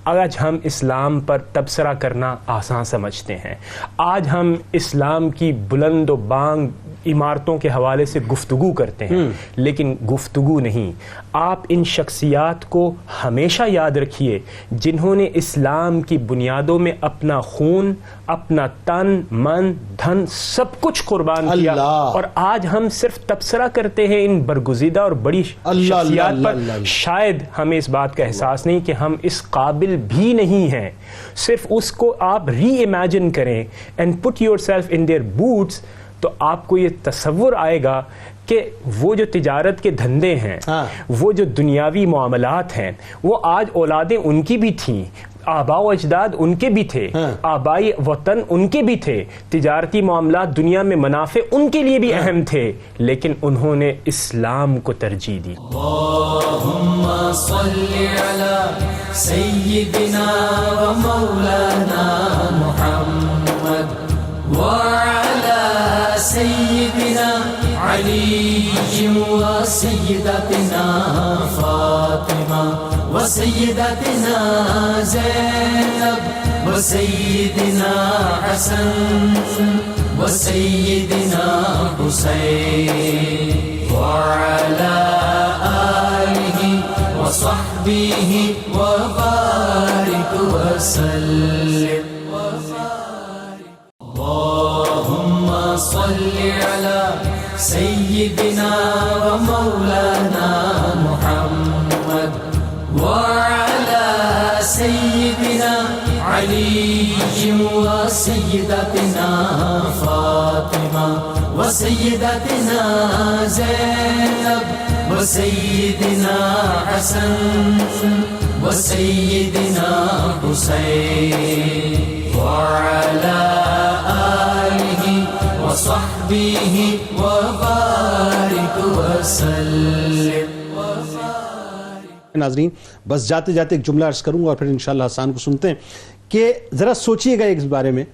آج ہم اسلام پر تبصرہ کرنا آسان سمجھتے ہیں. آج ہم اسلام کی بلند و بانگ عمارتوں کے حوالے سے گفتگو کرتے ہیں، لیکن گفتگو نہیں. آپ ان شخصیات کو ہمیشہ یاد رکھیے جنہوں نے اسلام کی بنیادوں میں اپنا خون، اپنا تن، من، دھن سب کچھ قربان کیا، اور آج ہم صرف تبصرہ کرتے ہیں ان برگزیدہ اور بڑی شخصیات پر. شاید ہمیں اس بات کا احساس نہیں کہ ہم اس قابل بھی نہیں ہیں. صرف اس کو آپ ری امیجن کریں and put yourself in their boots, تو آپ کو یہ تصور آئے گا کہ وہ جو تجارت کے دھندے ہیں، وہ جو دنیاوی معاملات ہیں، وہ آج اولادیں ان کی بھی تھیں، آباء و اجداد ان کے بھی تھے، آبائی وطن ان کے بھی تھے، تجارتی معاملات دنیا میں منافع ان کے لیے بھی اہم تھے، لیکن انہوں نے اسلام کو ترجیح دی. اللہم صلی علی سیدنا و مولانا محمد وعلی سیدنا علی و سیدتنا فاطمہ و سیدتنا زینب و سیدنا حسن و سیدنا حسین وعلی آلہ و صحبہ و بارک وسلم. اللهم صل على سيدنا ومولانا محمد وعلى سيدنا علي وسيدتنا فاطمة وسيدتنا زينب وسيدنا حسن وسيدنا حسين وعلى آله وصحبه وبارك وسلم. ناظرین بس جاتے جاتے ایک جملہ عرض کروں گا اور پھر انشاءاللہ حسان کو سنتے ہیں کہ ذرا سوچئے گا اس بارے میں،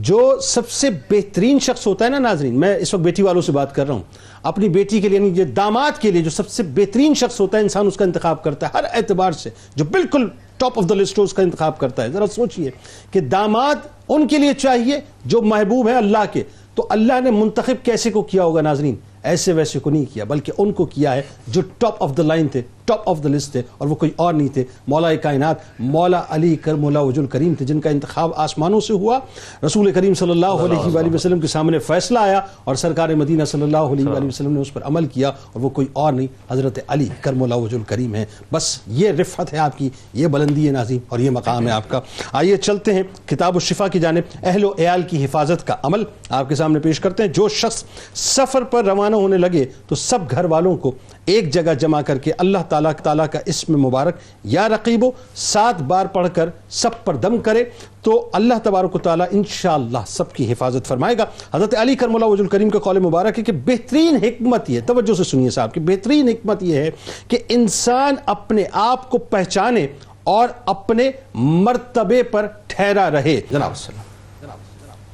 جو سب سے بہترین شخص ہوتا ہے نا ناظرین، میں اس وقت بیٹی والوں سے بات کر رہا ہوں، اپنی بیٹی کے لیے یعنی داماد کے لیے جو سب سے بہترین شخص ہوتا ہے انسان اس کا انتخاب کرتا ہے ہر اعتبار سے، جو بالکل ٹاپ آف دا لسٹ اس کا انتخاب کرتا ہے. ذرا سوچئے کہ داماد ان کے لیے چاہیے جو محبوب ہے اللہ کے، تو اللہ نے منتخب کیسے کو کیا ہوگا ناظرین؟ ایسے ویسے کو نہیں کیا، بلکہ ان کو کیا ہے جو ٹاپ آف دا لائن تھے، ٹاپ آف دا لسٹ تھے، اور وہ کوئی اور نہیں تھے، مولا کائنات مولا علی کرم اللہ وجہ الکریم تھے، جن کا انتخاب آسمانوں سے ہوا. رسول کریم صلی اللہ علیہ وآلہ وسلم کے سامنے فیصلہ آیا اور سرکار مدینہ صلی اللہ علیہ وآلہ وسلم نے اس پر عمل کیا، اور وہ کوئی اور نہیں حضرت علی کرم اللہ وجہ الکریم ہے. بس یہ رفعت ہے آپ کی، یہ بلندی ہے ناظرین، اور یہ مقام ہے آپ کا. آئیے چلتے ہیں کتاب الشفا کی جانب. اہل و عیال کی حفاظت کا عمل آپ کے سامنے پیش کرتے ہیں. جو شخص سفر پر روانہ ہونے لگے تو سب گھر والوں کو ایک جگہ جمع کر کے اللہ تعالیٰ کا اسم مبارک یا رقیبو 7 بار پڑھ کر سب پر دم کرے تو اللہ تبارک و تعالیٰ انشاءاللہ سب کی حفاظت فرمائے گا. حضرت علی کرم اللہ وجہ الکریم کا قول مبارک ہے کہ بہترین حکمت یہ، توجہ سے سنیے صاحب، کہ بہترین حکمت یہ ہے کہ انسان اپنے آپ کو پہچانے اور اپنے مرتبے پر ٹھہرا رہے. جناب السلام.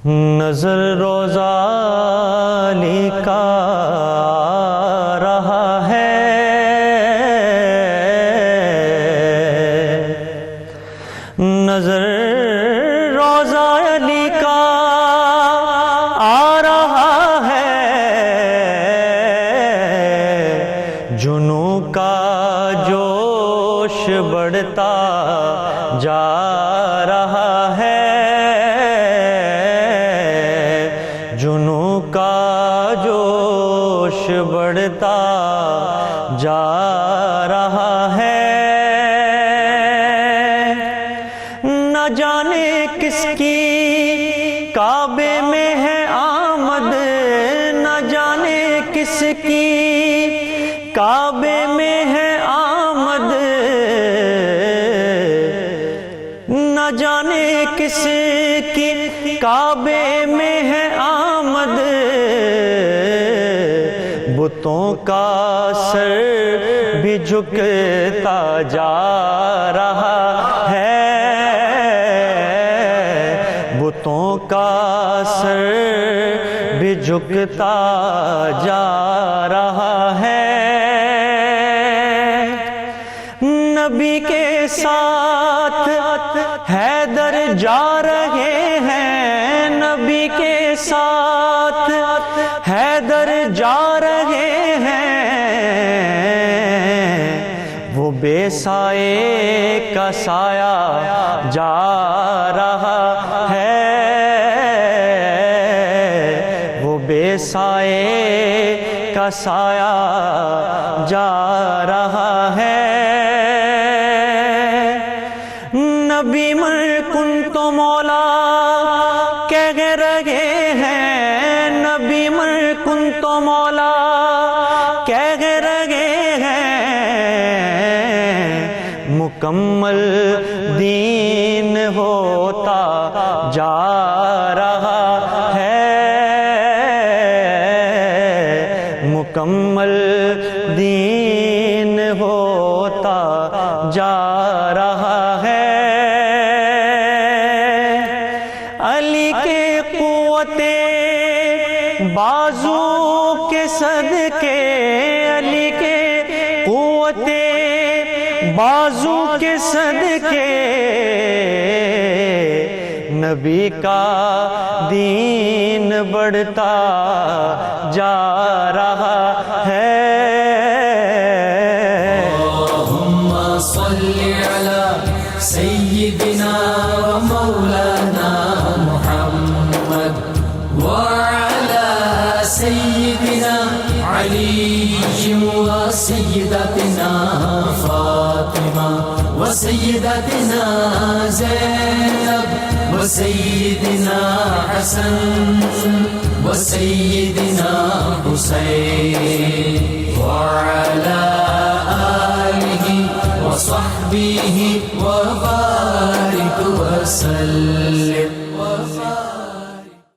نظر روزہ علی کا رہا ہے، نظر روزہ علی کا آ رہا ہے، جنوں کا جوش بڑھتا جا رہا ہے، جنوں کا جوش بڑھتا جا رہا ہے. نہ جانے کس کی کعبے میں ہے آمد، نہ جانے کس کی کعبے میں ہے آمد، نہ جانے کس کی کعبے میں ہے آمد، بتوں کا سر بھی جھکتا جا رہا ہے، بتوں کا سر بھی جھکتا جا رہا ہے، نبی کے ساتھ حیدر جا رہے ہیں، نبی کے ساتھ حیدر جا رہے ہیں، وہ بے سائے کا سایہ جا رہا ہے، وہ بے سائے کا سایہ جا رہا ہے، نبی من کن تو مولا کہہ رہے ہیں، نبی من کن تو مولا کہہ رہے ہیں، مکمل دین ہوتا جا رہا ہے، مکمل دین ہوتا جا رہا ہے، علی کے قوت بازو کے صدقے، علی کے قوت بازو کے صدقے، نبی کا دین بڑھتا جا رہا ہے۔ اللہم صلی علی سیدنا و مولانا محمد وعلی سیدنا علی و سیدتنا فاطمہ و سیدتنا زینب و سیدنا حسن و سیدنا حسین وعلی آلہ وصحبہ وبارک وسلم۔